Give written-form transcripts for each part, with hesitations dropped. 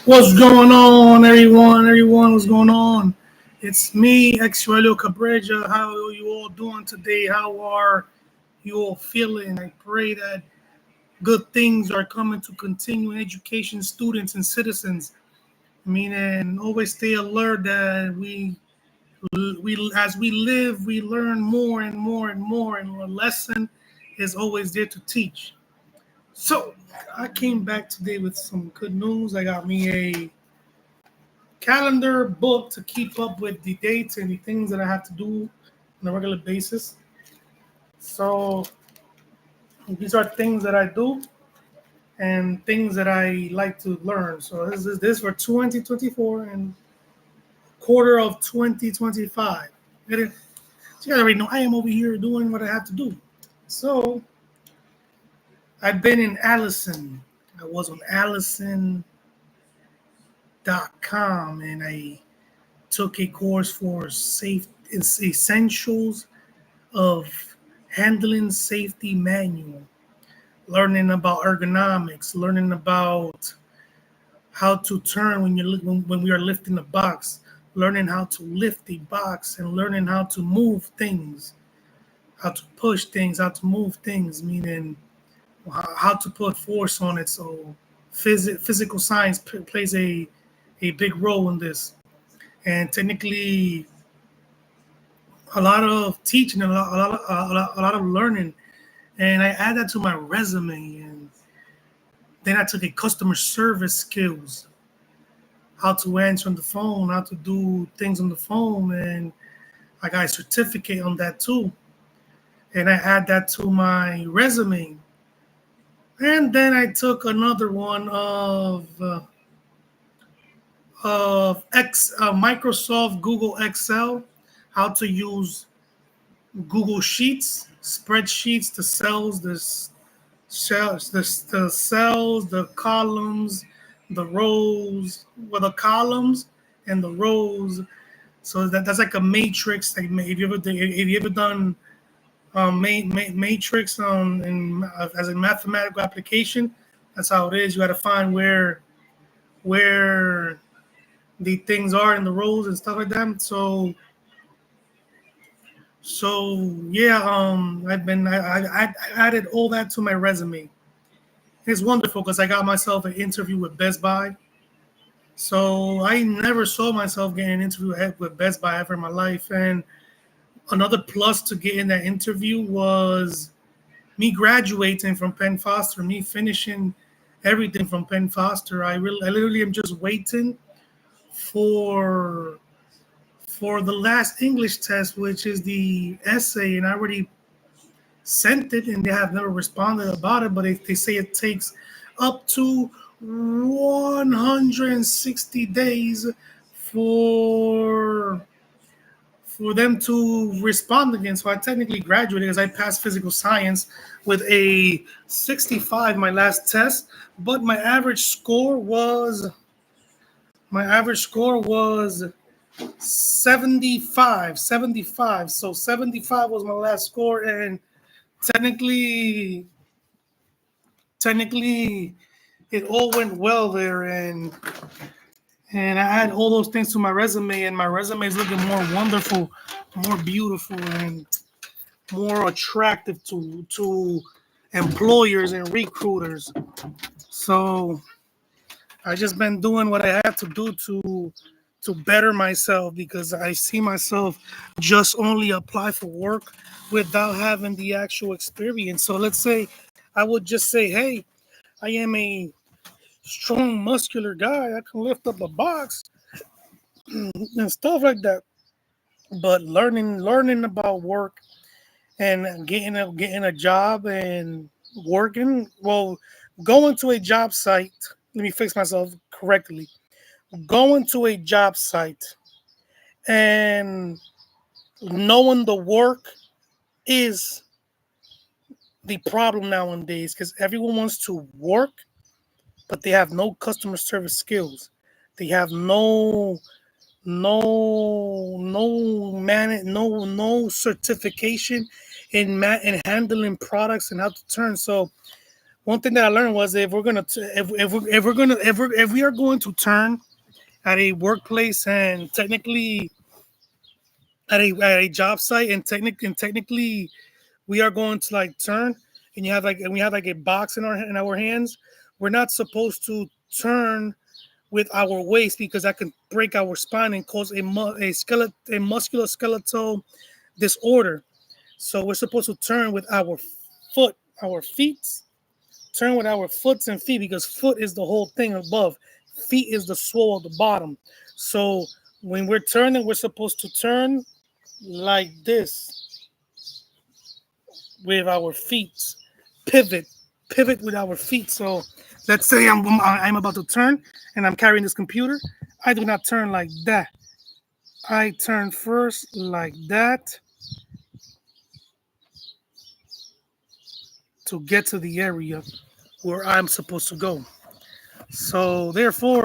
What's going on, everyone? Everyone, what's going on? It's me, Exuelio Cabreja. How are you all doing today? How are you all feeling? I pray that good things are coming to continuing education students and citizens. Meaning, always stay alert that we as we live, we learn more and more and more, and a lesson is always there to teach. So, I came back today with some good news. I got me a calendar book to keep up with the dates and the things that I have to do on a regular basis. So these are things that I do and things that I like to learn. So this for 2024 and quarter of 2025. So you guys already know I am over here doing what I have to do. So I've been in Allison. I was on Allison.com and I took a course for safe essentials of handling safety manual, learning about ergonomics, learning about how to turn when we are lifting a box, learning how to lift a box, and learning how to move things, how to push things, how to move things, meaning how to put force on it. So physical science plays a big role in this. And technically, a lot of teaching, a lot of learning, and I add that to my resume. And then I took a customer service skills, how to answer on the phone, how to do things on the phone, and I got a certificate on that too. And I add that to my resume. And then I took another one of Microsoft Google Excel, how to use Google Sheets, spreadsheets, the cells, the columns, the rows, well, the columns and the rows. So that's like a matrix. Like if you ever done matrix as a mathematical application, that's how it is. You got to find where the things are in the rows and stuff like that. So yeah, I added all that to my resume. It's wonderful because I got myself an interview with Best Buy. So I never saw myself getting an interview with Best Buy ever in my life. And another plus to getting that interview was me graduating from Penn Foster, me finishing everything from Penn Foster. I literally am just waiting for for the last English test, which is the essay, and I already sent it, and they have never responded about it. But if they say it takes up to 160 days for for them to respond again. So I technically graduated because I passed physical science with a 65 my last test, but my average score was 75. So 75 was my last score, and technically technically it all went well there, and I add all those things to my resume, and my resume is looking more wonderful, more beautiful, and more attractive to employers and recruiters. So I just been doing what I had to do to better myself because I see myself just only apply for work without having the actual experience. So let's say I would just say, hey, I am a strong muscular guy. I can lift up a box and stuff like that. But learning about work and getting a job and working, well, going to a job site. Let me fix myself correctly. Going to a job site and knowing the work is the problem nowadays because everyone wants to work, but they have no customer service skills. They have no certification in handling products and how to turn. So one thing that I learned was if we're gonna if we are going to turn at a workplace and technically at a job site and technically we are going to like turn and we have like a box in our hands, we're not supposed to turn with our waist because that can break our spine and cause a musculoskeletal disorder. So we're supposed to turn with foot, our feet, turn with our foots and feet because foot is the whole thing above. Feet is the swole of the bottom. So when we're turning, we're supposed to turn like this with our feet. Pivot, pivot with our feet. So let's say I'm about to turn and I'm carrying this computer. I do not turn like that. I turn first like that to get to the area where I'm supposed to go. So therefore,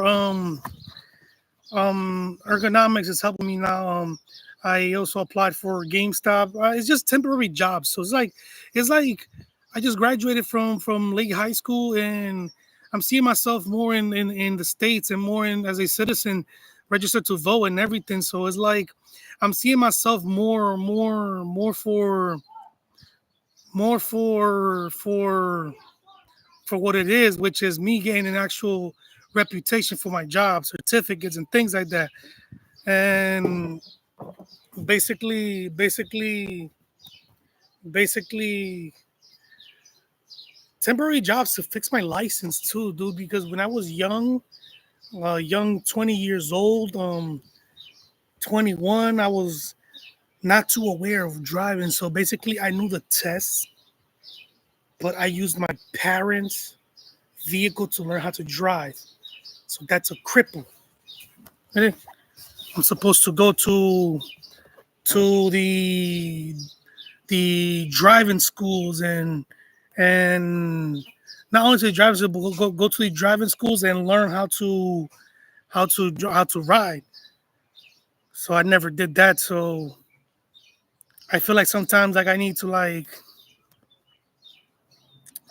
ergonomics is helping me now. I also applied for GameStop. It's just temporary jobs, so it's like I just graduated from late high school, and I'm seeing myself more in the states and more in as a citizen, registered to vote and everything. So it's like I'm seeing myself more for what it is, which is me getting an actual reputation for my job, certificates and things like that. And basically temporary jobs to fix my license too, dude, because when I was young 20 years old, 21, I was not too aware of driving. So basically I knew the tests, but I used my parents' vehicle to learn how to drive. So that's a cripple. Okay? I'm supposed to go to the driving schools and not only to the driving school, but go to the driving schools and learn how to ride. So I never did that. So I feel like sometimes like I need to like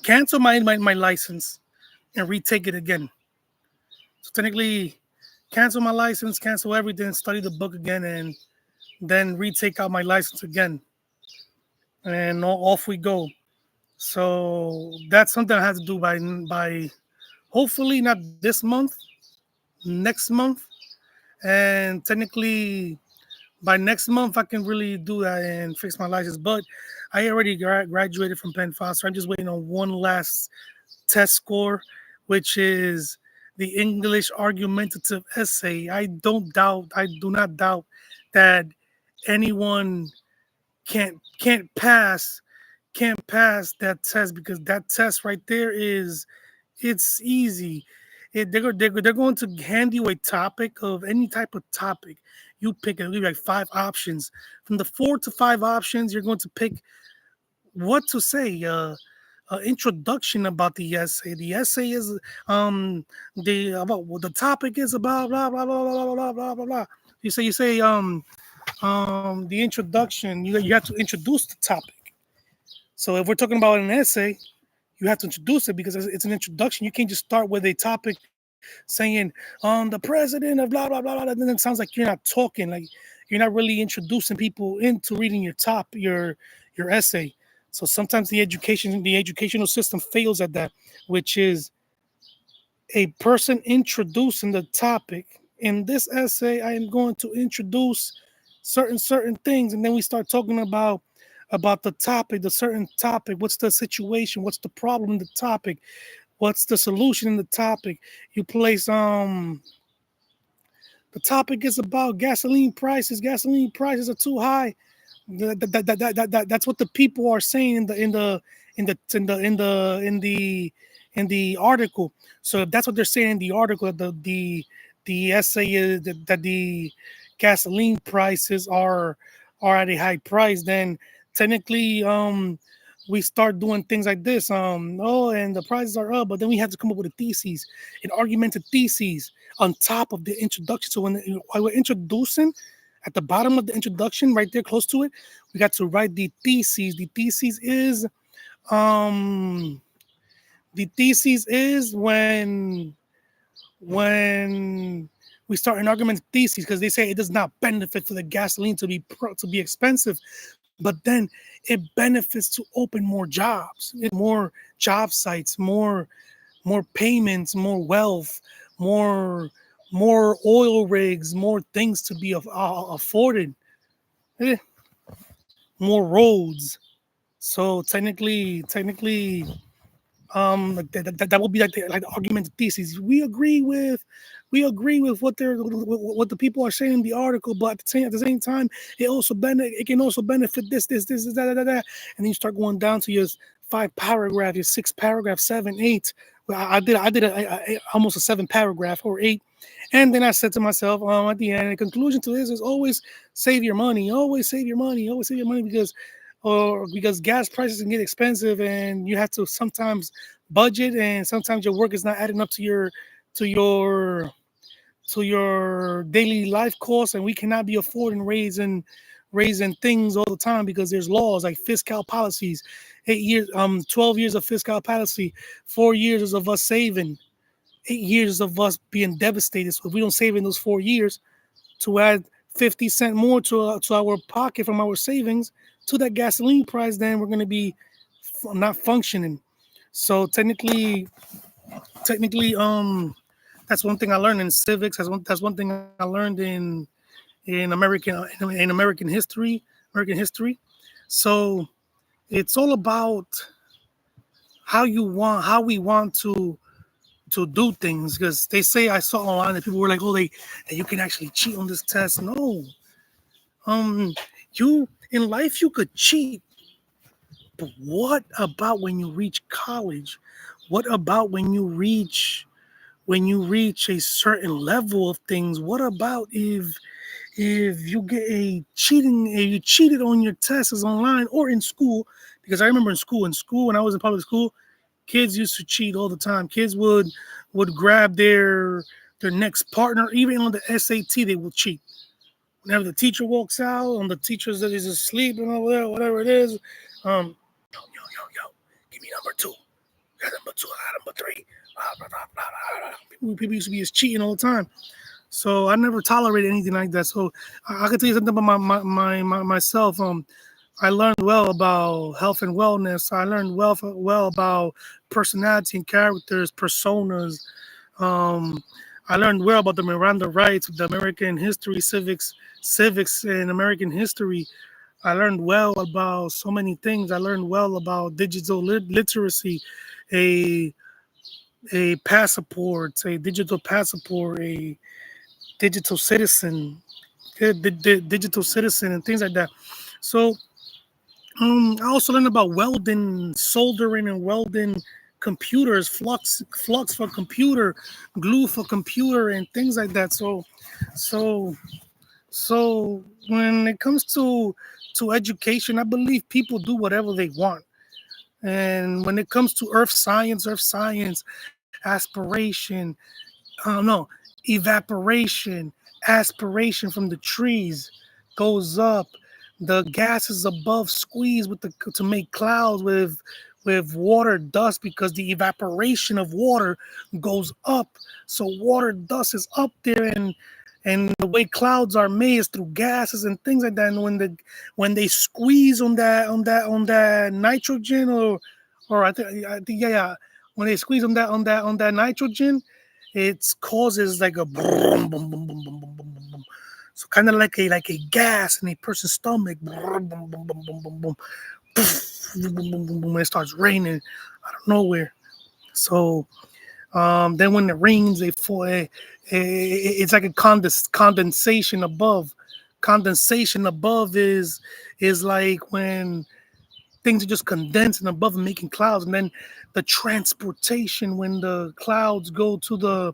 cancel my license and retake it again. So technically cancel my license, cancel everything, study the book again, and then retake out my license again. And off we go. So that's something I have to do by hopefully not this month, next month, and technically by next month I can really do that and fix my license. But I already graduated from Penn Foster. I'm just waiting on one last test score, which is the English argumentative essay. I do not doubt that anyone can't pass that test because that test right there it's easy. They're going to hand you a topic of any type of topic. You pick it, like five options. From the 4 to 5 options, you're going to pick what to say. Introduction about the essay. The essay is the about what the topic is about blah blah blah blah blah blah blah blah. You say the introduction. You have to introduce the topic. So if we're talking about an essay, you have to introduce it because it's an introduction. You can't just start with a topic saying the president of blah blah blah blah. Then it sounds like you're not talking, like you're not really introducing people into reading your essay. So sometimes the educational system fails at that, which is a person introducing the topic. In this essay, I am going to introduce certain things, and then we start talking about the topic, the certain topic. What's the situation? What's the problem in the topic? What's the solution in the topic? You place the topic is about gasoline prices. Gasoline prices are too high. That's what the people are saying in the article. So if that's what they're saying in the article, the essay is that the gasoline prices are at a high price, then technically we start doing things like this. And the prices are up, but then we have to come up with a thesis, an argumented thesis on top of the introduction. So while we're introducing, at the bottom of the introduction, right there close to it, we got to write the thesis. The thesis is um The thesis is when we start an argument thesis because they say it does not benefit for the gasoline to be expensive, but then it benefits to open more jobs, more job sites, more payments, more wealth, more more oil rigs, more things to be afforded, eh, more roads. So technically, that will be like the argument thesis. We agree with what the people are saying in the article, but at the same time, it can also benefit this that, and then you start going down to your 5 paragraph, your 6 paragraph, 7, 8. Well, almost a 7 paragraph or 8, and then I said to myself, at the end, the conclusion to this is always save your money, always save your money, always save your money because gas prices can get expensive and you have to sometimes budget, and sometimes your work is not adding up to your to your daily life costs, and we cannot be affording raising things all the time because there's laws like fiscal policies. 8 years, 12 years of fiscal policy, 4 years of us saving, 8 years of us being devastated. So if we don't save in those 4 years, to add 50 cents more to our pocket from our savings to that gasoline price, then we're going to be not functioning. So technically, that's one thing I learned in civics. That's one thing I learned in American history. So it's all about how we want to do things, because they say, I saw online that people were like, oh, that you can actually cheat on this test. No, you in life you could cheat, but what about when you reach college? What about when you reach a certain level of things? What about if you get if you cheated on your tests online or in school? Because I remember in school when I was in public school, kids used to cheat all the time. Kids would grab their next partner, even on the SAT they will cheat. Whenever the teacher walks out, on the teachers that is asleep and over there, whatever it is, yo, give me number two. Got number two, I got number three. Blah, blah, blah, blah, blah. People used to be just cheating all the time. So I never tolerated anything like that. So I can tell you something about myself. I learned well about health and wellness. I learned well about personality and characters, personas. Um, I learned well about the Miranda rights, the American history, civics, and American history. I learned well about so many things. I learned well about digital literacy, a a digital passport, a digital citizen, digital citizen, and things like that. So I also learned about welding, soldering, and welding computers, flux for computer, glue for computer, and things like that. So, so when it comes to education, I believe people do whatever they want. And when it comes to earth science, aspiration, no, evaporation, aspiration from the trees goes up. The gases above squeeze to make clouds with water dust, because the evaporation of water goes up. So water dust is up there, and the way clouds are made is through gases and things like that. And when they squeeze on that nitrogen, or I think yeah, when they squeeze on that nitrogen, it causes like a boom, boom, boom, boom, boom, boom, boom, boom, boom. So kind of like a gas in a person's stomach. Boom, boom, boom, boom, boom, boom, boom. Boom, boom, boom, boom, boom. And it starts raining out of nowhere. So then when it rains, it's like a condensation above. Condensation above is like when things are just condensing above and making clouds, and then the transportation when the clouds go to the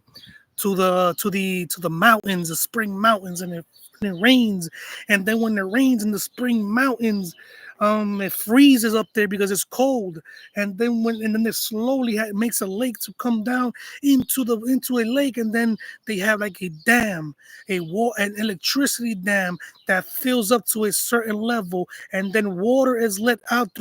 mountains, the spring mountains, and it rains, and then when it rains in the spring mountains, it freezes up there because it's cold, and then it slowly makes a lake to come down into a lake, and then they have like a dam, an electricity dam that fills up to a certain level, and then water is let out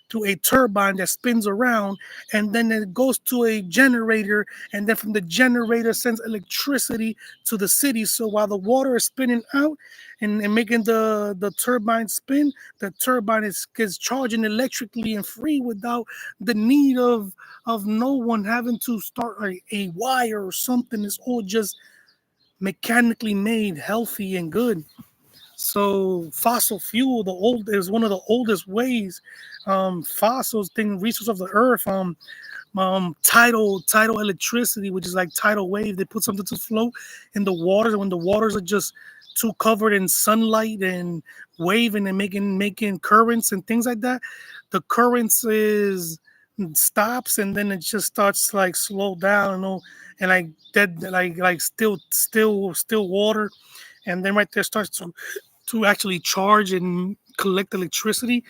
to a turbine that spins around, and then it goes to a generator, and then from the generator sends electricity to the city. So while the water is spinning out and making the turbine spin, the turbine is charging electrically and free without the need of no one having to start a wire or something. It's all just mechanically made, healthy and good. So fossil fuel, the old is one of the oldest ways. Fossils, thing, resource of the earth. Tidal electricity, which is like tidal wave. They put something to float in the waters when the waters are just too covered in sunlight and waving and making currents and things like that. The currents is stops and then it just starts to like slow down, and like dead, like still water, and then right there starts to actually charge and collect electricity.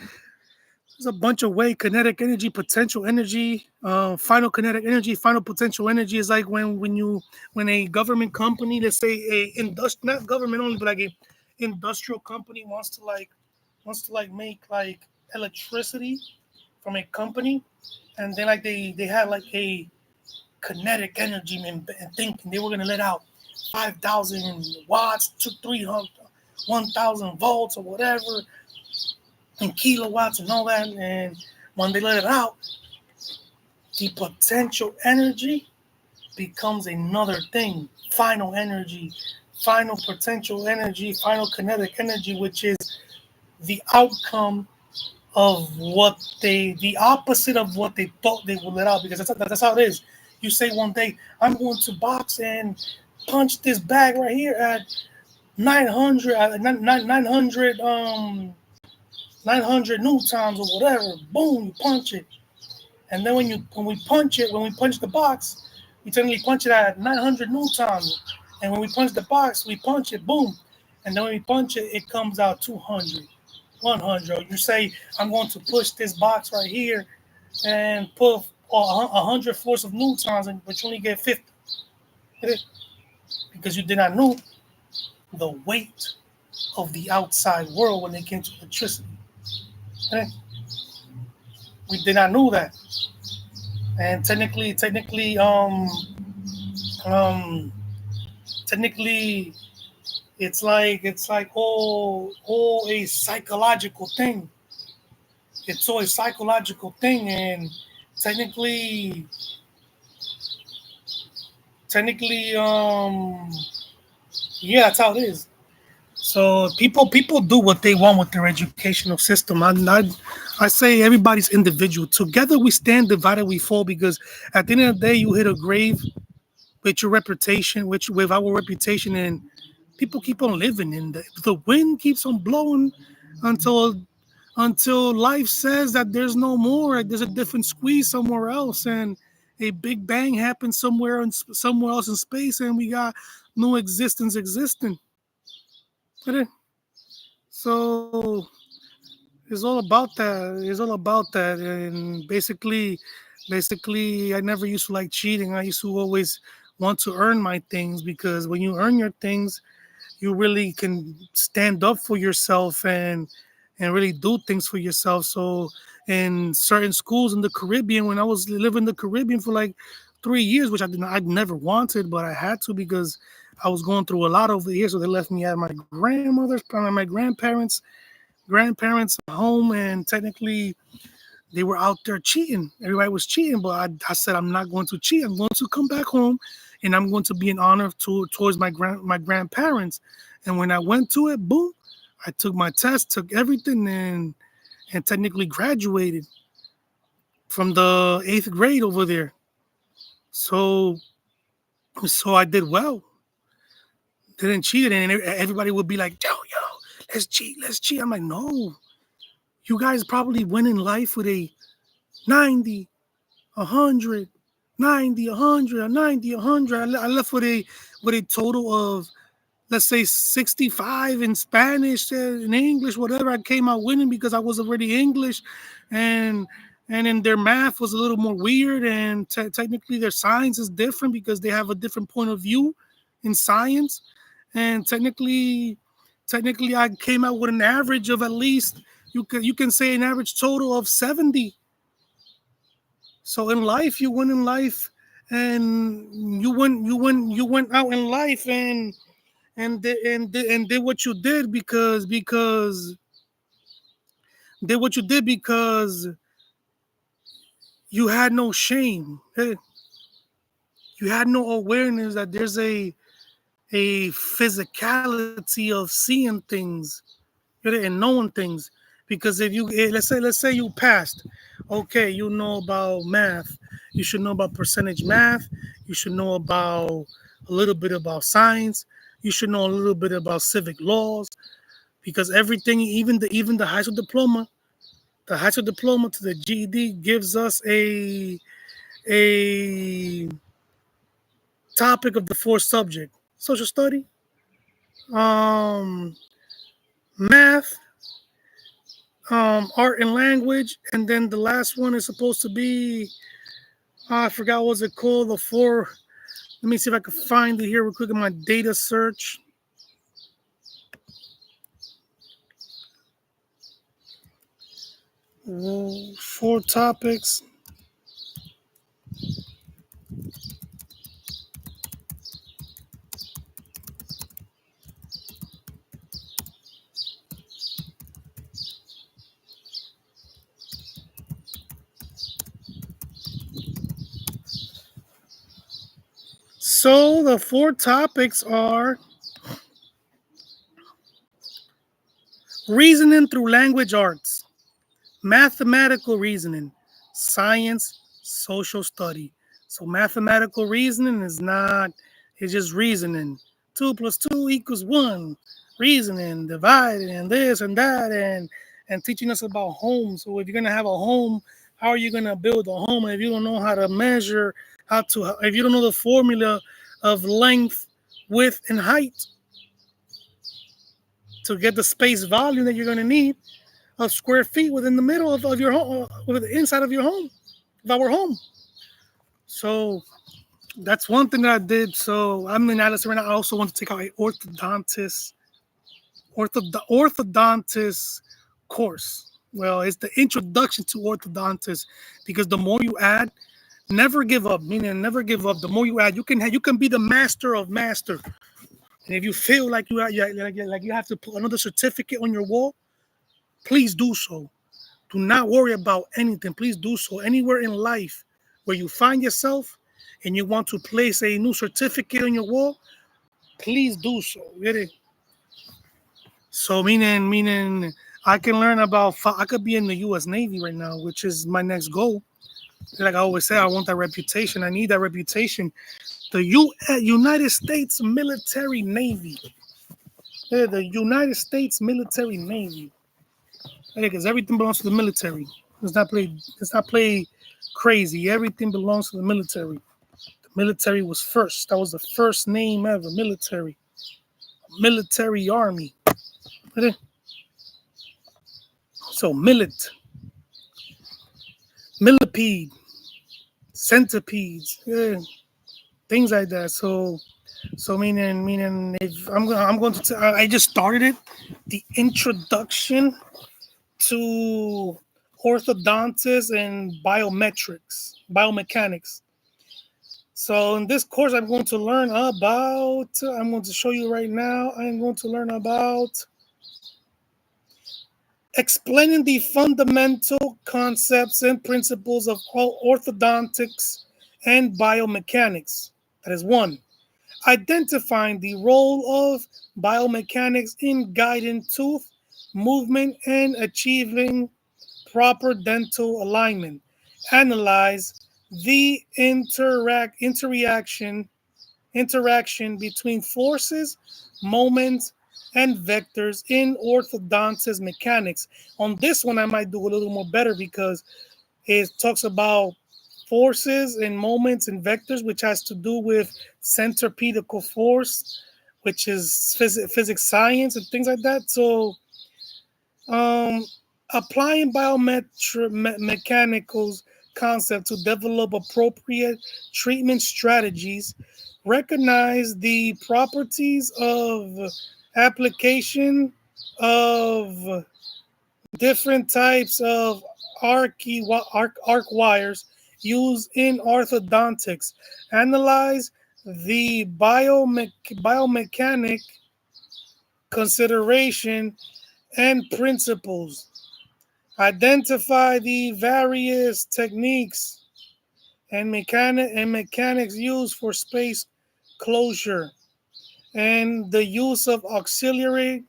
There's a bunch of way kinetic energy, potential energy, final kinetic energy, final potential energy is like when a government company, let's say not government only, but like a industrial company wants to make like electricity from a company, and then like they had like a kinetic energy and thinking they were gonna let out 5,000 watts to 300, 1,000 volts or whatever, and kilowatts and all that. And when they let it out, the potential energy becomes another thing. Final energy, final potential energy, final kinetic energy, which is the outcome of the opposite of what they thought they would let out. Because that's how it is. You say one day, I'm going to box and punch this bag right here at 900, 900 newtons or whatever. Boom, you punch it. And then when we punch the box, we technically punch it at 900 newtons. And when we punch the box, we punch it, boom. And then when we punch it, it comes out 200, 100. You say, I'm going to push this box right here and put 100 force of newtons, but you only get 50. Because you did not know the weight of the outside world when it came to electricity. Okay? We did not know that. And um, technically, it's like all a psychological thing. It's all a psychological thing, and technically, technically, yeah, that's how it is. So people do what they want with their educational system. I say everybody's individual. Together we stand, divided we fall. Because at the end of the day, you hit a grave with your reputation, with our reputation, and people keep on living, and the wind keeps on blowing until life says that there's no more. There's a different squeeze somewhere else, and a big bang happens somewhere else in space, and we got new existence existing. So it's all about that. It's all about that. And basically, I never used to like cheating. I used to always want to earn my things, because when you earn your things, you really can stand up for yourself and really do things for yourself. So in certain schools in the Caribbean, when I was living in the Caribbean for like 3 years, which I'd never wanted, but I had to because I was going through a lot over here. So they left me at my grandmother's, my grandparents' home, and technically they were out there cheating. Everybody was cheating, but I said I'm not going to cheat. I'm going to come back home, and I'm going to be an honor towards my grandparents. And when I went to it, boom, I took my test, took everything, and technically graduated from the 8th grade over there. So I did well. Didn't cheat, and everybody would be like, yo, let's cheat. I'm like, no, you guys probably win in life with a 90, 100, 90, 100, 90, 100. I left with a total of, let's say, 65 in Spanish, in English, whatever. I came out winning because I was already English, and then their math was a little more weird, and technically their science is different because they have a different point of view in science, and technically I came out with an average of at least You can say an average total of 70. So in life, you went in life, and you went out in life, and did what you did because did what you did because you had no shame. You had no awareness that there's a physicality of seeing things and knowing things. Because if let's say you passed, okay, you know about math, you should know about percentage math, you should know about a little bit about science, you should know a little bit about civic laws, because everything, even the high school diploma to the GED gives us a topic of the fourth subject: social study, um, math, art and language, and then the last one is supposed to be, I forgot what was it called. The four. Let me see if I can find it here real quick in my data search. Four topics. So the four topics are reasoning through language arts, mathematical reasoning, science, social study. So mathematical reasoning is not, it's just reasoning. 2 plus 2 equals 1. Reasoning, dividing, and this and that, and teaching us about homes. So if you're gonna have a home, how are you gonna build a home? And if you don't know how to measure, if you don't know the formula of length, width, and height to get the space volume that you're gonna need of square feet within the middle of your home, with the inside of your home, of our home. So that's one thing that I did. So I'm in Alice right now. I also want to take out a orthodontist course. Well, it's the introduction to orthodontist, because the more you add, never give up. Meaning, never give up. The more you add, you can be the master of master. And if you feel like you have to put another certificate on your wall, please do so. Do not worry about anything. Please do so. Anywhere in life where you find yourself and you want to place a new certificate on your wall, please do so. Get it? So meaning I can learn about. I could be in the U.S. Navy right now, which is my next goal. Like I always say, I want that reputation. I need that reputation. The United States Military Navy. Yeah, the United States Military Navy. Because everything belongs to the military. Let's not play crazy. Everything belongs to the military. The military was first. That was the first name ever. Military army. So millipede, centipedes, yeah, things like that. So meaning if I just started it, the introduction to orthodontics and biomechanics. So in this course, I'm going to learn about. I'm going to show you right now. I'm going to learn about explaining the fundamental concepts and principles of orthodontics and biomechanics. That is one. Identifying the role of biomechanics in guiding tooth movement and achieving proper dental alignment. Analyze the interaction between forces, moments, and vectors in orthodontist mechanics. On this one, I might do a little more better because it talks about forces and moments and vectors, which has to do with centripetal force, which is physics science and things like that. So um, applying biomechanical concept to develop appropriate treatment strategies, recognize the properties of application of different types of arc wires used in orthodontics. Analyze the biomechanic consideration and principles. Identify the various techniques and mechanics used for space closure and the use of auxiliary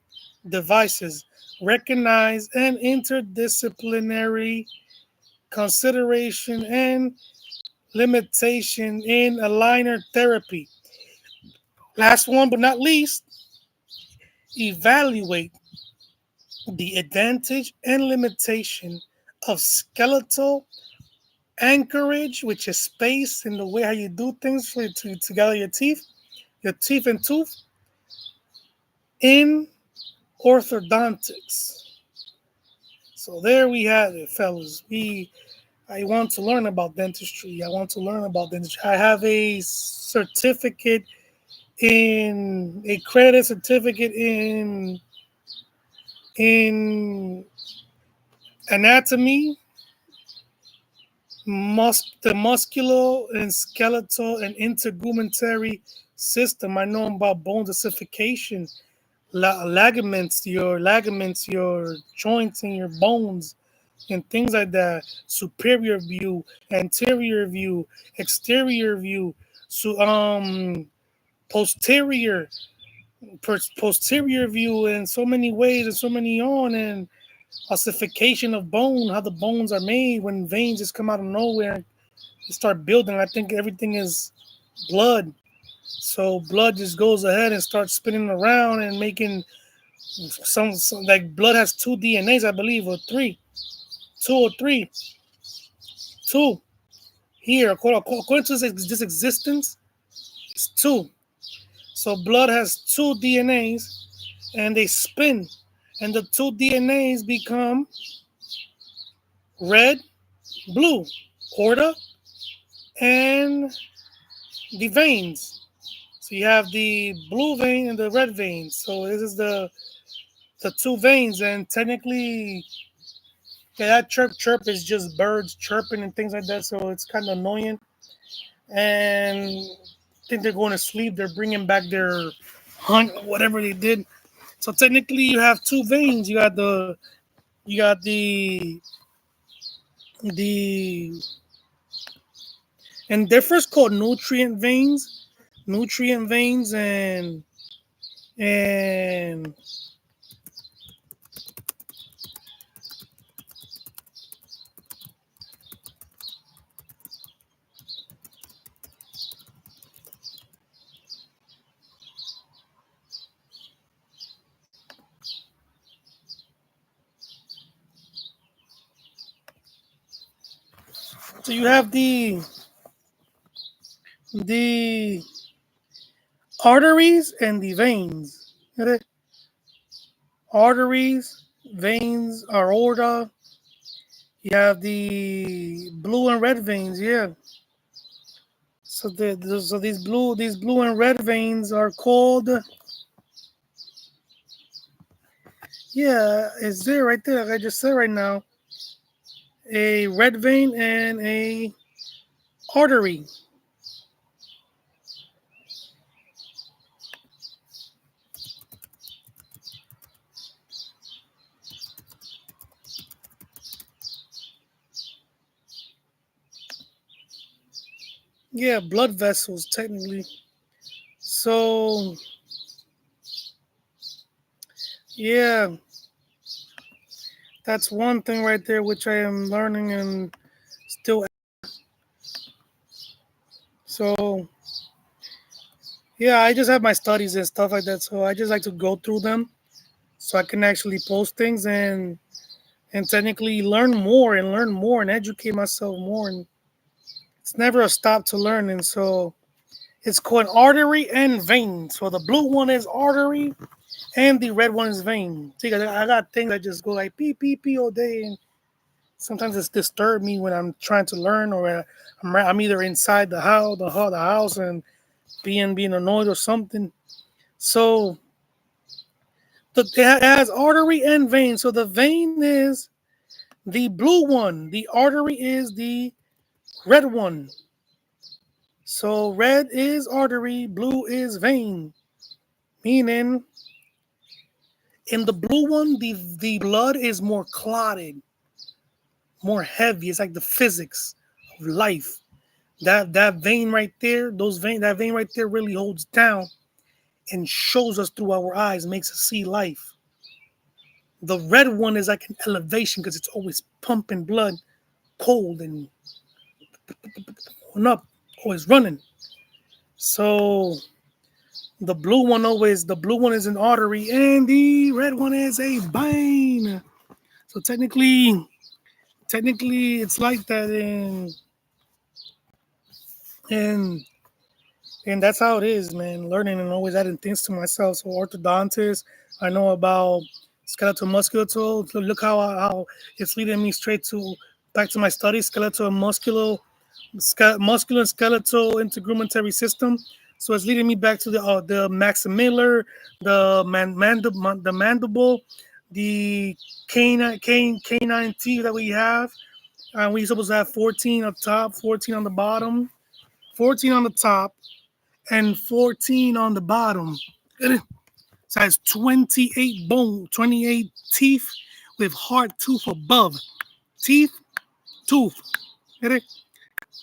devices. Recognize an interdisciplinary consideration and limitation in aligner therapy. Last one but not least, evaluate the advantage and limitation of skeletal anchorage, which is space in the way how you do things to together your teeth and tooth in orthodontics. So there we have it, fellas. I want to learn about dentistry. I have a certificate in a credit certificate in anatomy, the muscular and skeletal and integumentary system. I know about bone ossification, ligaments, your joints and your bones, and things like that. Superior view, anterior view, exterior view, so posterior, posterior view in so many ways and so many on and ossification of bone, how the bones are made when veins just come out of nowhere and start building. I think everything is blood. So blood just goes ahead and starts spinning around and making some like blood has two DNAs, I believe, or three, two or three, two. Here, according to this existence, it's two. So blood has two DNAs and they spin, and the two DNAs become red, blue, aorta, and the veins. So you have the blue vein and the red vein. So this is the two veins, and technically, yeah, that chirp is just birds chirping and things like that. So it's kind of annoying. And I think they're going to sleep. They're bringing back their hunt, whatever they did. So technically, you have two veins. You got the and they're first called nutrient veins, and so you have the arteries and the veins. Get it? Arteries, veins, aorta. You have the blue and red veins. Yeah. So these blue and red veins are called. Yeah, it's there right there. Like I just said right now, a red vein and a artery. Yeah, blood vessels technically. So yeah, that's one thing right there which I am learning and still. So yeah, I just have my studies and stuff like that. So I just like to go through them so I can actually post things and technically learn more and educate myself more. And it's never a stop to learning. So it's called artery and vein. So the blue one is artery and the red one is vein. See, I got things that just go like beep beep beep all day, and sometimes it's disturb me when I'm trying to learn or I'm either inside the house and being annoyed or something. So It has artery and vein. So the vein is the blue one. The artery is the red one. So red is artery, blue is vein. Meaning, in the blue one, the blood is more clotted, more heavy. It's like the physics of life. That vein right there, that vein right there really holds down and shows us through our eyes, makes us see life. The red one is like an elevation because it's always pumping blood, cold and going up, always running. So the blue one is an artery, and the red one is a vein. So technically, it's like that, and and that's how it is, man. Learning and always adding things to myself. So orthodontist, I know about skeletal muscular. So look how it's leading me straight to back to my studies, skeletal and muscular and skeletal integumentary system. So it's leading me back to the maxillary, the mandible, the canine teeth that we have. We supposed to have 14 up top, 14 on the bottom, 14 on the top, and 14 on the bottom. So that's 28 teeth with hard tooth above. Teeth, tooth. Get it?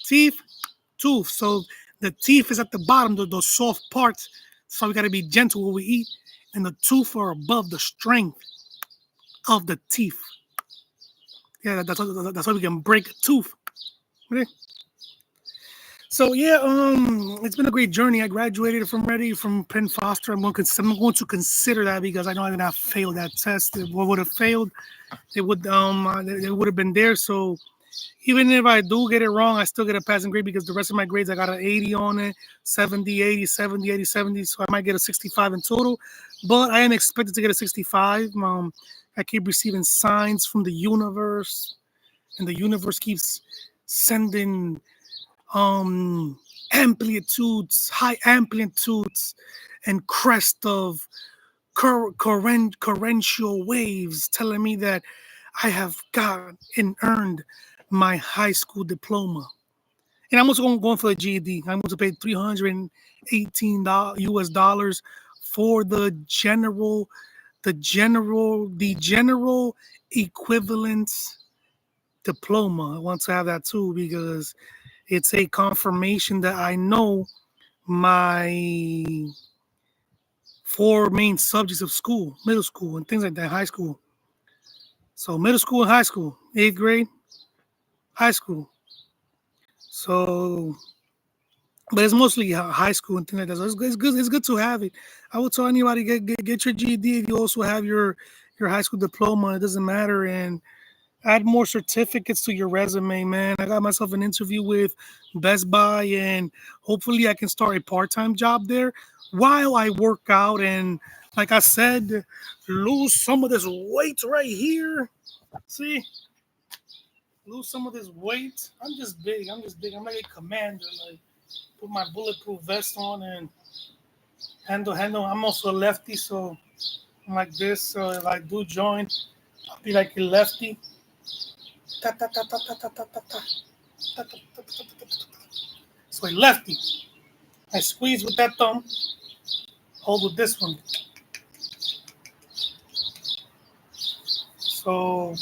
Teeth, tooth. So the teeth is at the bottom, those soft parts. So we got to be gentle when we eat. And the tooth are above the strength of the teeth. Yeah, that's why we can break a tooth. Okay? So yeah, it's been a great journey. I graduated from Penn Foster. I'm going to consider that because I know I did not fail that test. If I would have failed, it would have been there. So even if I do get it wrong, I still get a passing grade because the rest of my grades I got an 80 on it, 70, 80, 70, 80, 70. So I might get a 65 in total, but I am expected to get a 65. I keep receiving signs from the universe, and the universe keeps sending high amplitudes, and crest of torrential waves telling me that I have got and earned my high school diploma. And I'm also going for the GED. I'm going to pay $318 US dollars for the general equivalence diploma. I want to have that too because it's a confirmation that I know my four main subjects of school, middle school, and things like that, high school. So middle school and high school, 8th grade, high school. So, but it's mostly high school and things like that. So it's good. It's good to have it. I would tell anybody get your GED if you also have your high school diploma. It doesn't matter, and add more certificates to your resume, man. I got myself an interview with Best Buy, and hopefully I can start a part-time job there while I work out. And like I said, lose some of this weight right here. See, lose some of this weight. I'm just big. I'm like a commander. Like, put my bulletproof vest on and handle. I'm also a lefty, so I'm like this. So if I do join, I'll be like a lefty. So a lefty. I squeeze with that thumb, hold with this one. So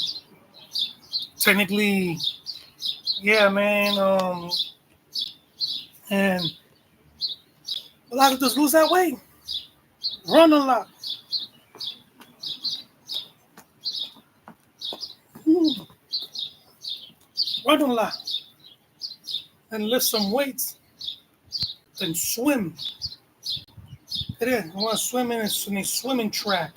technically, yeah, man. And a lot of us lose that weight. Run a lot. Run a lot. And lift some weights. Then swim. I want to swim in a swimming track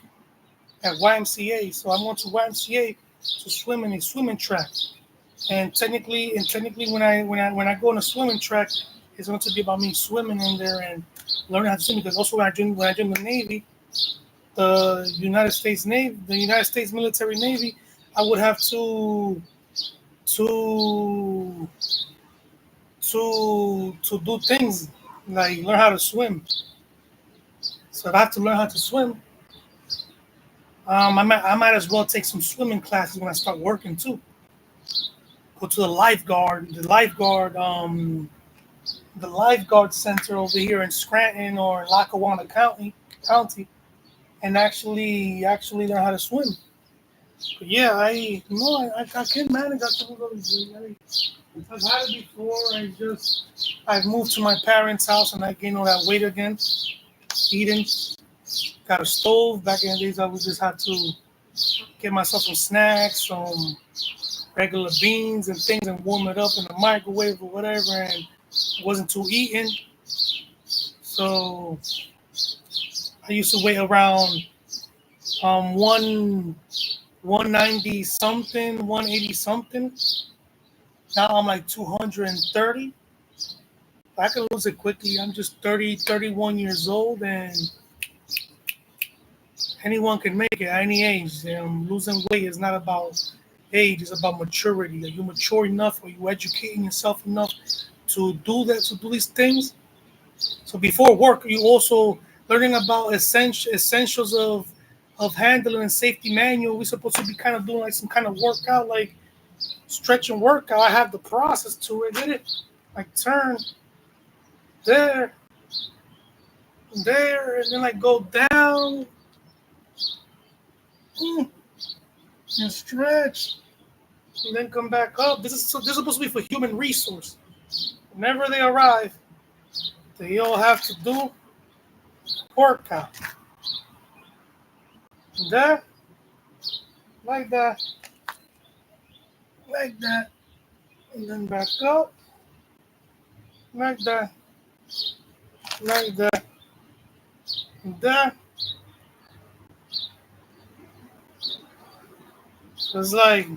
at YMCA. So I went to YMCA to swim in a swimming track. And technically, when I go on a swimming track, it's going to be about me swimming in there and learning how to swim. Because also when I joined the Navy, the United States military Navy, I would have to do things like learn how to swim. So if I have to learn how to swim, I might as well take some swimming classes when I start working too. Go to the lifeguard center over here in Scranton or in Lackawanna County, and actually learn how to swim. But yeah, I no, I can manage. I've had it before. I've moved to my parents' house and I gained all that weight again. Eating, got a stove. Back in the days, I would just have to get myself some snacks, some regular beans and things, and warm it up in the microwave or whatever. And wasn't too eating, so I used to weigh around one 190 something, 180 something. Now I'm like 230. I can lose it quickly. I'm just 30, 31 years old, and anyone can make it at any age. Losing weight is not about age, it's about maturity. Are you mature enough? Are you educating yourself enough to do that, to do these things? So before work, you also learning about essentials of handling and safety manual. We're supposed to be kind of doing like some kind of workout, like stretch and workout. I have the process to it. Get it? Like turn there, there, and then like go down and stretch, and then come back up. This is supposed to be for human resource. Whenever they arrive, they all have to do workout. There, like that, like that, and then back up, like that, like that, and there. So it's like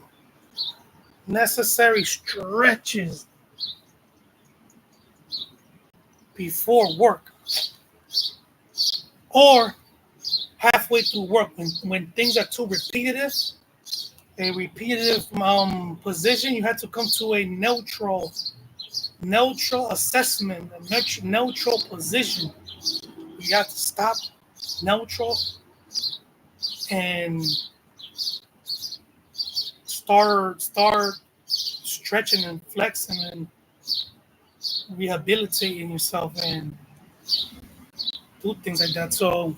necessary stretches before work or halfway through work when things are too repetitive. A repetitive position, you have to come to a neutral assessment, a neutral position. You have to stop neutral and start stretching and flexing and rehabilitating yourself and do things like that. So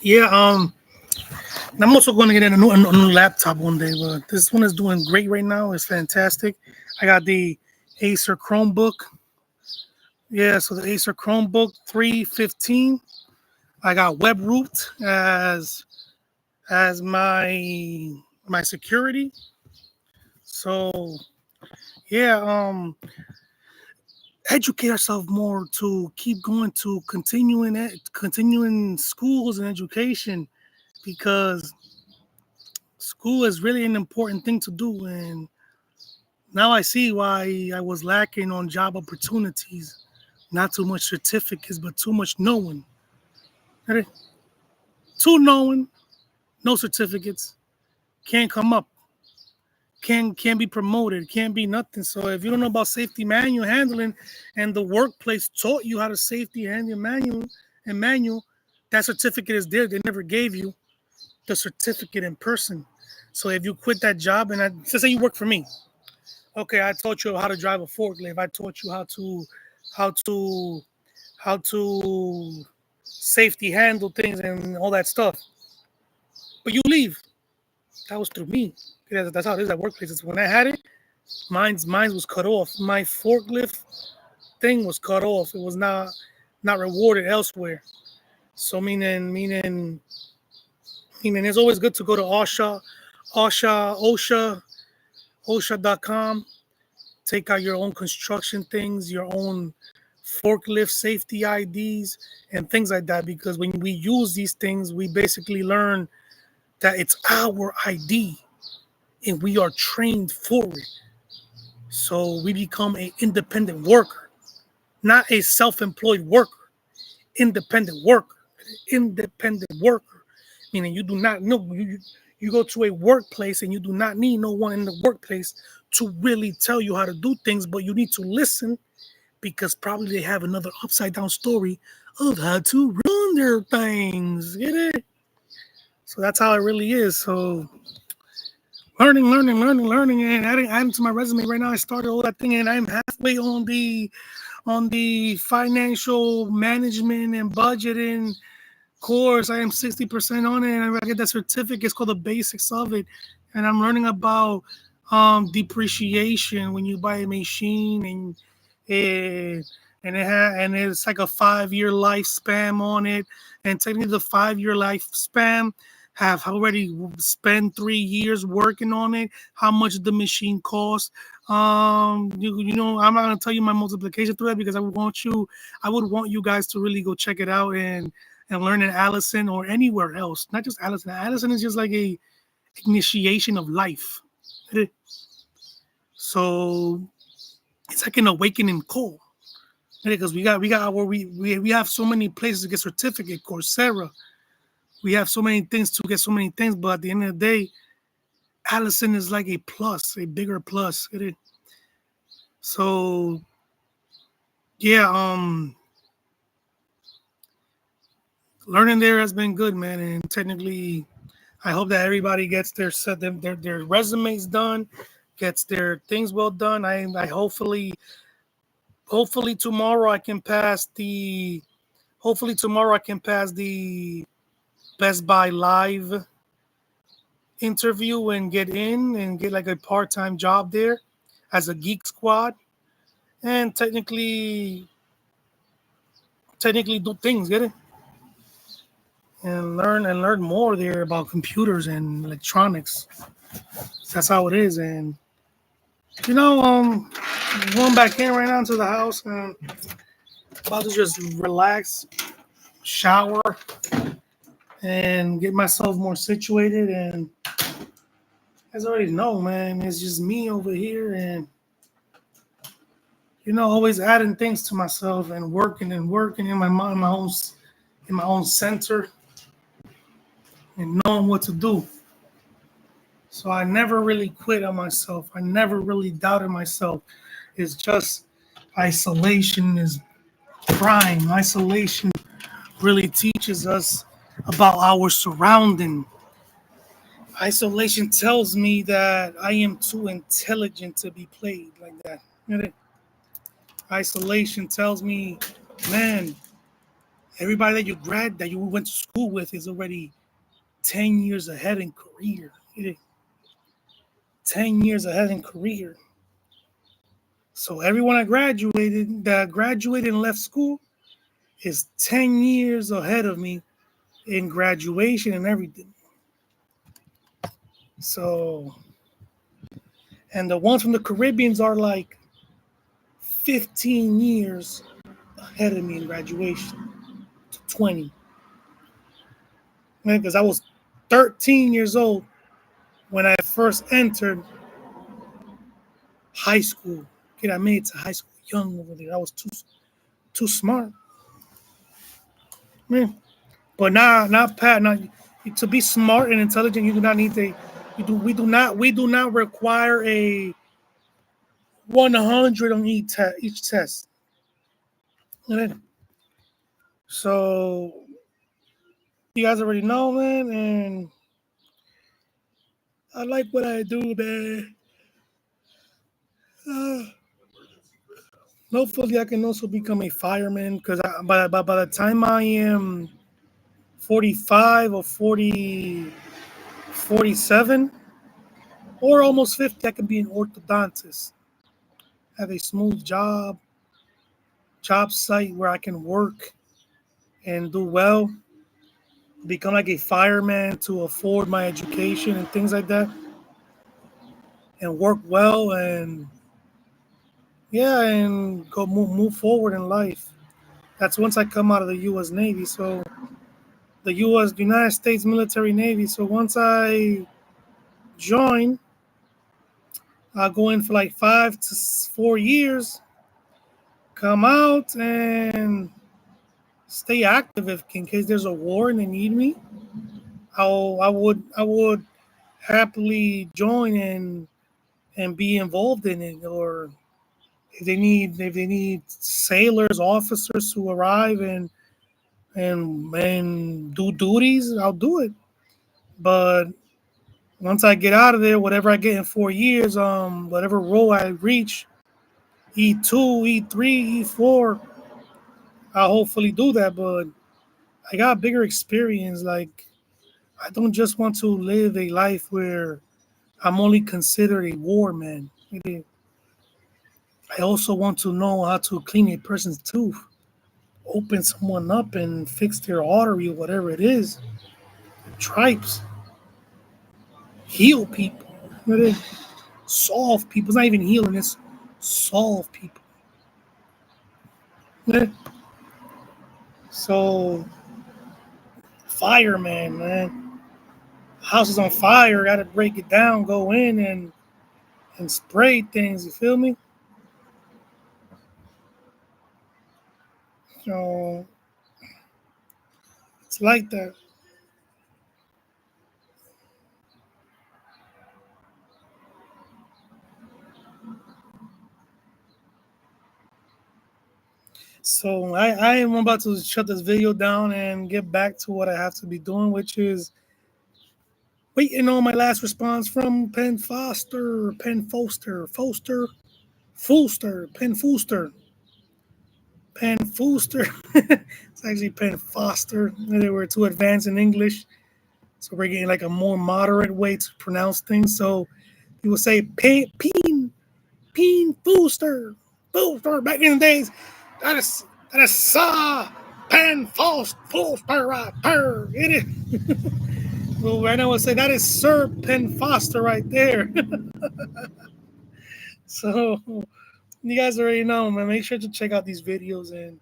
yeah, I'm also going to get a new laptop one day, but this one is doing great right now. It's fantastic. I got the Acer Chromebook. Yeah, so the Acer Chromebook 315. I got WebRoot as my security. So yeah, educate ourselves more to keep going to continuing schools and education, because school is really an important thing to do. And now I see why I was lacking on job opportunities. Not too much certificates, but too much knowing. Too knowing, no certificates, can't come up, can't be promoted, can't be nothing. So if you don't know about safety manual handling, and the workplace taught you how to safety handle manual, that certificate is there. They never gave you the certificate in person. So if you quit that job, and let's say you work for me, okay, I taught you how to drive a forklift. I taught you how to safety handle things and all that stuff. But you leave. That was through me. That's how it is at workplaces. When I had it, mine was cut off. My forklift thing was cut off. It was not rewarded elsewhere. So meaning it's always good to go to OSHA.com, take out your own construction things, your own forklift safety IDs and things like that, because when we use these things, we basically learn that it's our ID and we are trained for it. So we become an independent worker, not a self-employed worker, independent worker. Meaning you do not know, you go to a workplace and you do not need no one in the workplace to really tell you how to do things, but you need to listen, because probably they have another upside down story of how to run their things. Get it? So that's how it really is. So learning, and adding to my resume right now. I started all that thing, and I'm halfway on the financial management and budgeting course. I am 60% on it, and I get that certificate. It's called the basics of it, and I'm learning about depreciation when you buy a machine, and and it's like a 5 year lifespan on it, and technically the 5 year lifespan have already spent 3 years working on it. How much the machine costs? You know, I'm not gonna tell you my multiplication through that because I would want you guys to really go check it out and learn in Allison or anywhere else. Not just Allison. Allison is just like a initiation of life. So it's like an awakening call. Because we got where we have so many places to get certificate, Coursera. We have so many things to get so many things, but at the end of the day, Allison is like a plus, a bigger plus. So yeah, learning there has been good, man. And technically, I hope that everybody gets their resumes done, gets their things well done. I hopefully tomorrow I can pass the Best Buy Live interview and get in and get like a part-time job there as a Geek Squad, and technically do things, get it, and learn more there about computers and electronics. That's how it is. And you know, going back in right now into the house and about to just relax, shower, and get myself more situated. And as I already know, man, it's just me over here, and you know, always adding things to myself and working in my mind, in my own center, and knowing what to do. So I never really quit on myself. I never really doubted myself. It's just isolation is prime. Isolation really teaches us about our surrounding. Isolation tells me that I am too intelligent to be played like that. Isolation tells me, man, everybody that you went to school with is already 10 years ahead in career. 10 years ahead in career. So everyone that graduated and left school is 10 years ahead of me in graduation and everything. So, and the ones from the Caribbeans are like 15 years ahead of me in graduation to 20. Because I was 13 years old when I first entered high school. Kid, I made it to high school young over there. I was too smart, man. But not Pat. Not to be smart and intelligent. You do not need to. We do not require a 100 on each test. So you guys already know, man, and I like what I do, man. Uh, Hopefully, I can also become a fireman because by the time I am 45 or 47 or almost 50, I can be an orthodontist. Have a smooth job site where I can work and do well, become like a fireman to afford my education and things like that, and work well and yeah, and go move forward in life. That's once I come out of the U.S. Navy. So the United States Military Navy. So once I join, I'll go in for like 5 to 4 years, come out and stay active if in case there's a war and they need me. I would happily join and be involved in it. Or if they need sailors, officers to arrive and do duties, I'll do it. But once I get out of there, whatever I get in 4 years, whatever role I reach, E2, E3, E4, I'll hopefully do that. But I got bigger experience. Like, I don't just want to live a life where I'm only considered a war man. I also want to know how to clean a person's tooth, open someone up and fix their artery, whatever it is, tripes, heal people, solve people. It's not even healing, it's solve people. Yeah. So, fireman, man. House is on fire, gotta break it down, go in and spray things, you feel me? So, it's like that. So I am about to shut this video down and get back to what I have to be doing, which is waiting on my last response from Penn Foster, Penn Foster, Foster, Foster, Penn Foster, Penn Foster. It's actually Penn Foster. They were too advanced in English, so we're getting like a more moderate way to pronounce things. So people say Peen Foster, Foster. Back in the days, that is Penn Foster right there. It is. Well, right now I would say that is Sir Penn Foster right there. So you guys already know, man. Make sure to check out these videos and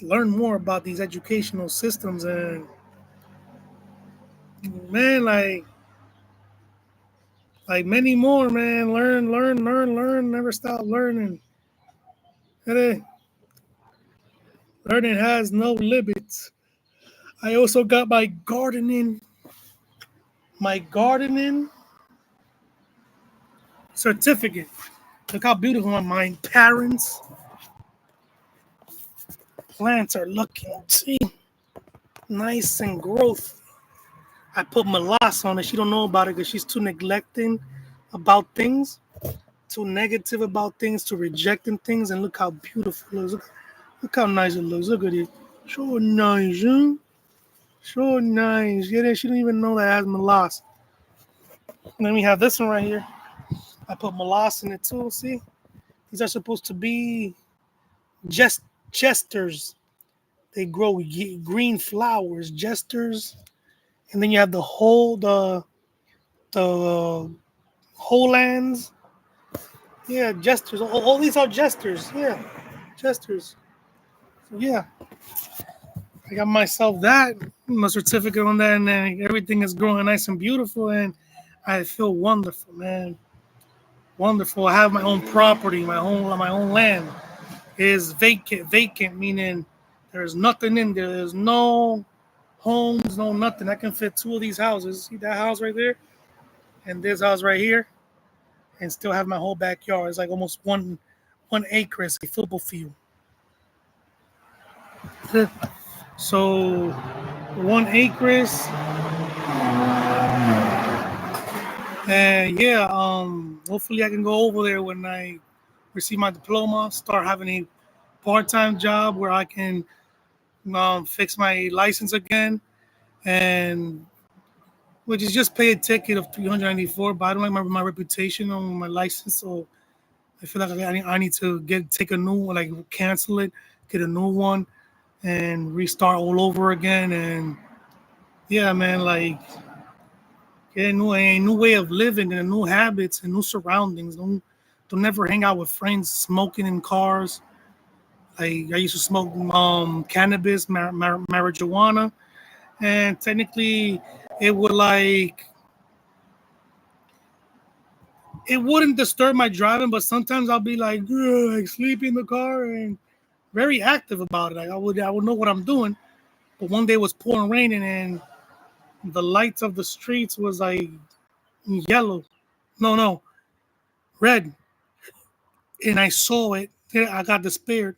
learn more about these educational systems. And man, like many more, man. Learn, learn, learn, learn. Never stop learning. Learning has no limits. I also got my gardening certificate. Look how beautiful my parents' plants are looking. See, nice and growth. I put Molas on it. She don't know about it because she's too neglecting about things, too negative about things, too rejecting things. And look how beautiful it is. Look how nice it looks. Look at it. So nice, huh? So nice. Yeah, she don't even know that it has Molas. And then we have this one right here. I put Molas in it too. See, these are supposed to be just jesters. They grow green flowers, jesters, and then you have the whole lands. Yeah, jesters. All these are jesters. Yeah, jesters. So yeah, I got myself that my certificate on that, and then everything is growing nice and beautiful, and I feel wonderful, man. Wonderful. I have my own property, my own land. It is vacant meaning there's nothing in there. There's no homes, no nothing. I can fit two of these houses. See that house right there, and this house right here, and still have my whole backyard. It's like almost one acre. It's a football field. So 1 acre, and yeah, hopefully I can go over there when I receive my diploma, start having a part-time job where I can fix my license again, and which is just pay a ticket of 394. But I don't like my reputation on my license, so I feel like I need to take a new one, like cancel it, get a new one, and restart all over again. And yeah, man, like get a new way of living and new habits and new surroundings. Don't never hang out with friends smoking in cars. Like I used to smoke cannabis, marijuana, and technically it would like it wouldn't disturb my driving, but sometimes I'll be like sleep in the car and very active about it. Like I would know what I'm doing. But one day it was pouring raining and the lights of the streets was like yellow. No, red. And I saw it. Yeah, I got despaired.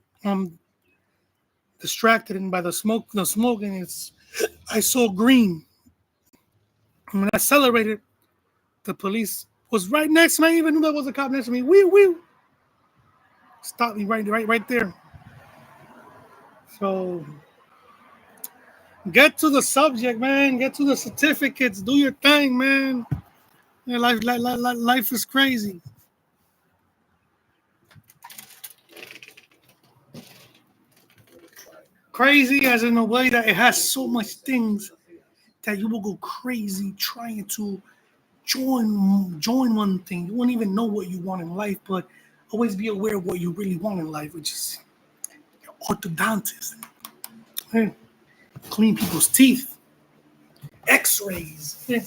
Distracted and by the smoke and it's I saw green. And when I accelerated, the police was right next to me. I even knew there was a cop next to me. Wee. Stopped me right there. So get to the subject, man. Get to the certificates. Do your thing, man. Yeah, life is crazy. Crazy as in a way that it has so much things that you will go crazy trying to join one thing. You won't even know what you want in life, but always be aware of what you really want in life, which is your orthodontist. Hey, clean people's teeth, x-rays. Yeah.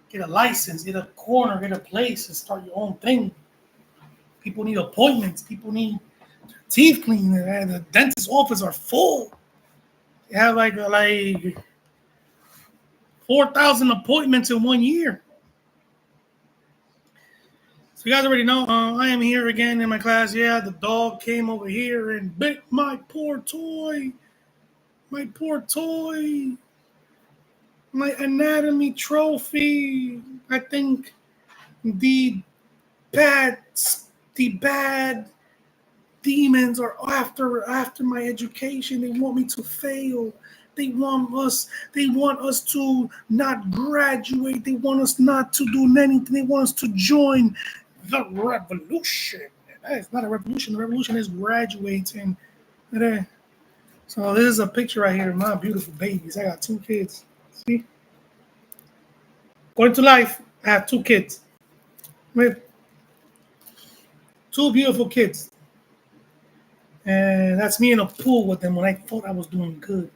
Get a license, get a corner, get a place, and start your own thing. People need appointments. People need teeth cleaned. The dentist office are full. They have like 4,000 appointments in 1 year. So you guys already know, I am here again in my class. Yeah, the dog came over here and bit my poor toy. My poor toy. My anatomy trophy. I think the bad demons are after my education. They want me to fail. They want us to not graduate. They want us not to do anything. They want us to join the revolution. That is not a revolution. The revolution is graduating. So this is a picture right here of my beautiful babies. I got 2 kids. See? Going to life, I have 2 kids. With 2 beautiful kids. And that's me in a pool with them when I thought I was doing good.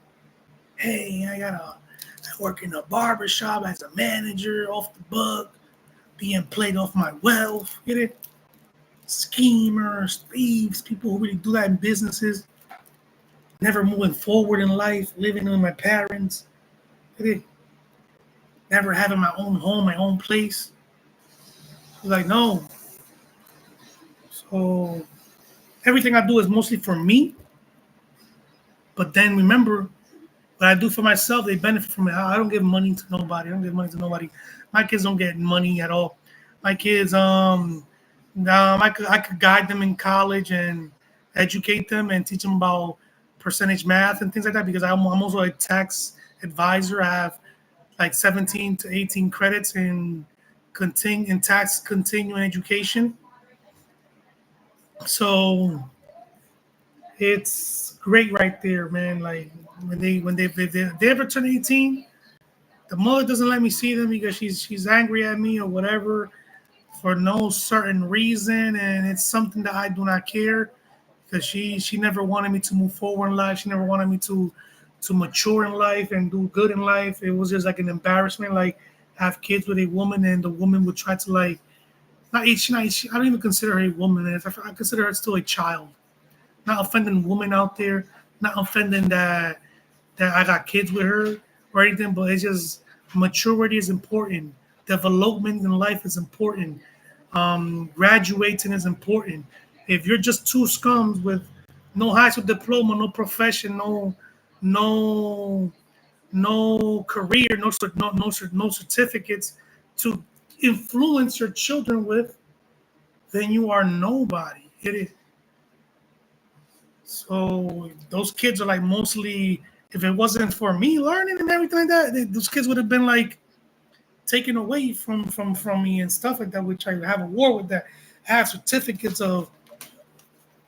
Hey, I work in a barber shop as a manager, off the book, being played off my wealth. Get it? Schemers, thieves, people who really do that in businesses. Never moving forward in life, living with my parents. Get it? Never having my own home, my own place. Like, no. So everything I do is mostly for me. But then remember, what I do for myself, they benefit from it. I don't give money to nobody. My kids don't get money at all. My kids, I could guide them in college and educate them and teach them about percentage math and things like that, because I'm also a tax advisor. I have like 17 to 18 credits in tax continuing education. So it's great right there, man. Like when they ever turn 18, the mother doesn't let me see them because she's angry at me or whatever for no certain reason, and it's something that I do not care, because she never wanted me to move forward in life. She never wanted me to mature in life and do good in life. It was just like an embarrassment, like have kids with a woman and the woman would try to like not, I don't even consider her a woman. I consider her still a child. Not offending women out there, not offending that I got kids with her or anything, but it's just maturity is important. Development in life is important. Graduating is important. If you're just 2 scums with no high school diploma, no profession, no career, no certificates to influence your children with, then you are nobody. It is. So those kids are like mostly, if it wasn't for me learning and everything like that, those kids would have been like taken away from me and stuff like that, which I have a war with that. I have certificates of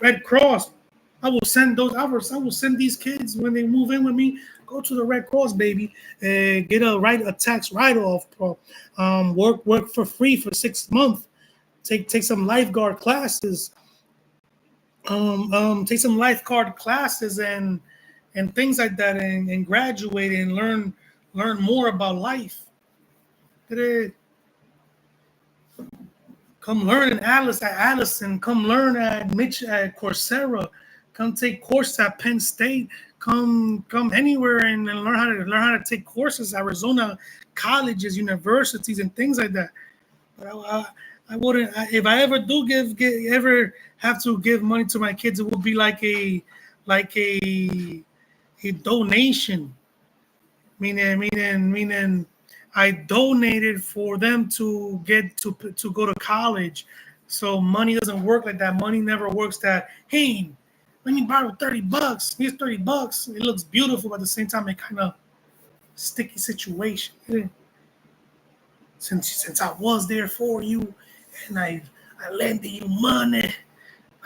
Red Cross. I will send these kids when they move in with me. Go to the Red Cross, baby, and get a tax write-off. Work for free for 6 months. Take some lifeguard classes. Take some lifeguard classes and things like that, and graduate and learn more about life. Come learn at Allison. Come learn at Coursera. Come take courses at Penn State. Come anywhere and learn how to take courses. Arizona colleges, universities, and things like that. But I wouldn't. If I ever do ever have to give money to my kids, it would be like a donation. Meaning I donated for them to get to go to college. So money doesn't work like that. Money never works that, hey, let me borrow $30. Here's $30. It looks beautiful, but at the same time, it kind of sticky situation. Since I was there for you and I lended you money,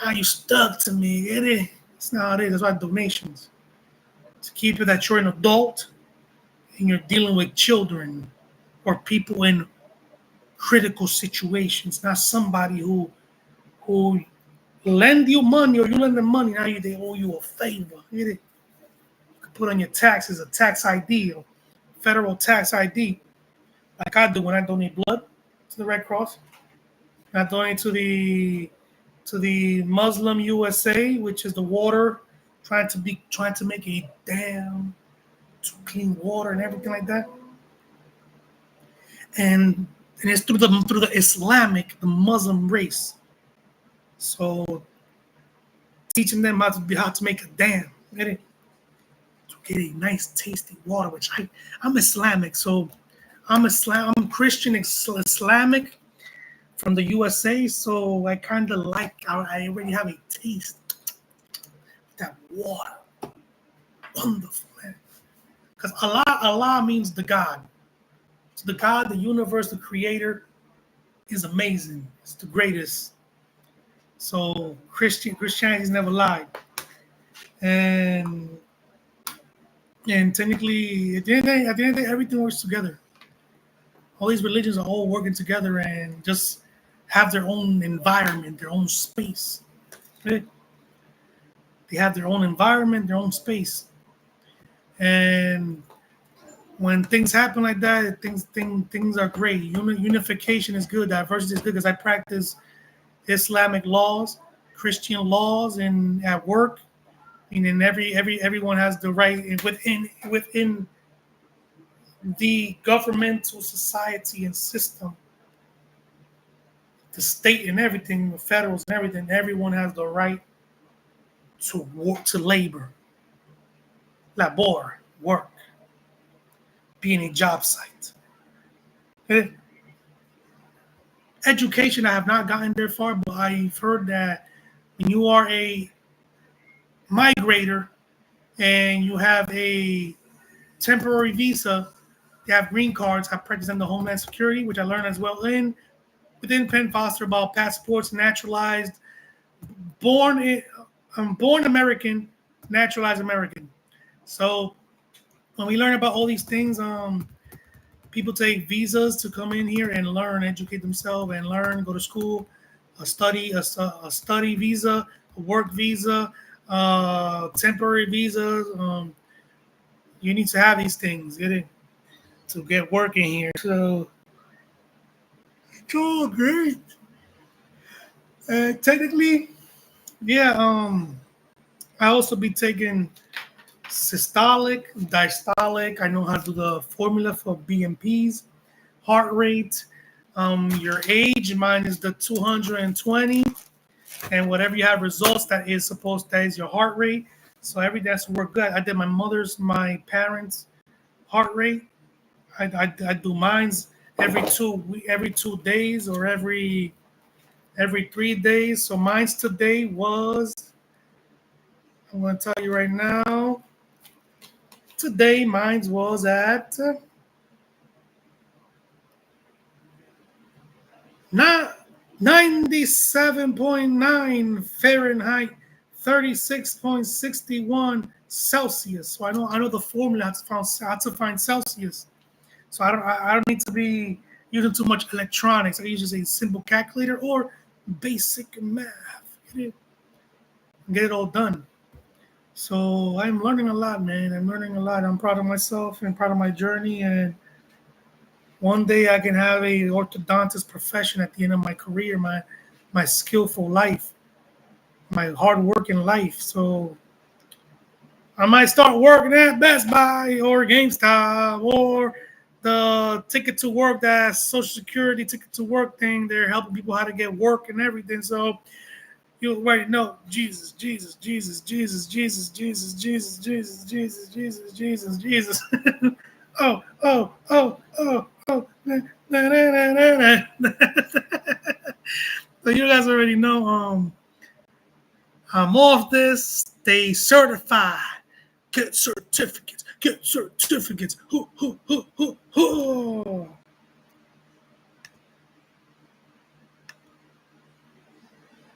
now you stuck to me. It's not how it is. That's why donations. To keep it that you're an adult and you're dealing with children or people in critical situations, not somebody who lend you money or you lend them money. Now they owe you a favor. You can put on your taxes a tax ID, or federal tax ID, like I do when I donate blood to the Red Cross. I donate to the Muslim USA, which is the water, trying to make a dam to clean water and everything like that. And it's through the Islamic, the Muslim race. So teaching them how to make a dam, to get a nice tasty water. Which I'm Islamic, so I'm Christian Islamic from the USA. So I kind of I already have a taste of that water. Wonderful, man. Because Allah means the God. So the God, the universe, the creator is amazing. It's the greatest. So Christianity's never lied. And technically, at the end of the day, everything works together. All these religions are all working together and just have their own environment, their own space. Right? They have their own environment, their own space. And when things happen like that, things are great. Unification is good. Diversity is good because I practice Islamic laws, Christian laws, and at work. And then everyone has the right within the governmental society and system, the state and everything, the federals and everything. Everyone has the right to work, to labor, work, be in a job site. Education, I have not gotten there far, but I've heard that when you are a migrator and you have a temporary visa, they have green cards. I practice in the Homeland Security, which I learned as well within Penn Foster about passports, naturalized, born American, naturalized American. So when we learn about all these things, people take visas to come in here and learn, educate themselves, and learn, go to school, a study visa, a work visa, temporary visas. You need to have these things to get working here. So it's all great. Technically, yeah. I also be taking systolic, diastolic. I know how to do the formula for BMPs, heart rate, your age. Mine is the 220, and whatever you have results, that is your heart rate. So everything has to work good. I did my parents' heart rate. I do mine's every 2 days or every 3 days. So mine's today was, I'm going to tell you right now. Today, mine was at 97.9 Fahrenheit, 36.61 Celsius. So I know the formula how to find Celsius. So I don't need to be using too much electronics. I use a simple calculator or basic math. Get it all done. So I'm learning a lot, man. I'm learning a lot. I'm proud of myself and proud of my journey. And one day I can have a orthodontist profession at the end of my career, my skillful life, my hard work in life. So I might start working at Best Buy or GameStop or the ticket to work, that Social Security ticket to work thing. They're helping people how to get work and everything. So you already know Jesus, Jesus, Jesus, Jesus, Jesus, Jesus, Jesus, Jesus, Jesus, Jesus, Jesus, Jesus. Oh, oh, oh, oh, So you guys already know. I'm off this. Stay certified. Get certificates. Get certificates. Hoo, hoo, hoo, hoo, hoo.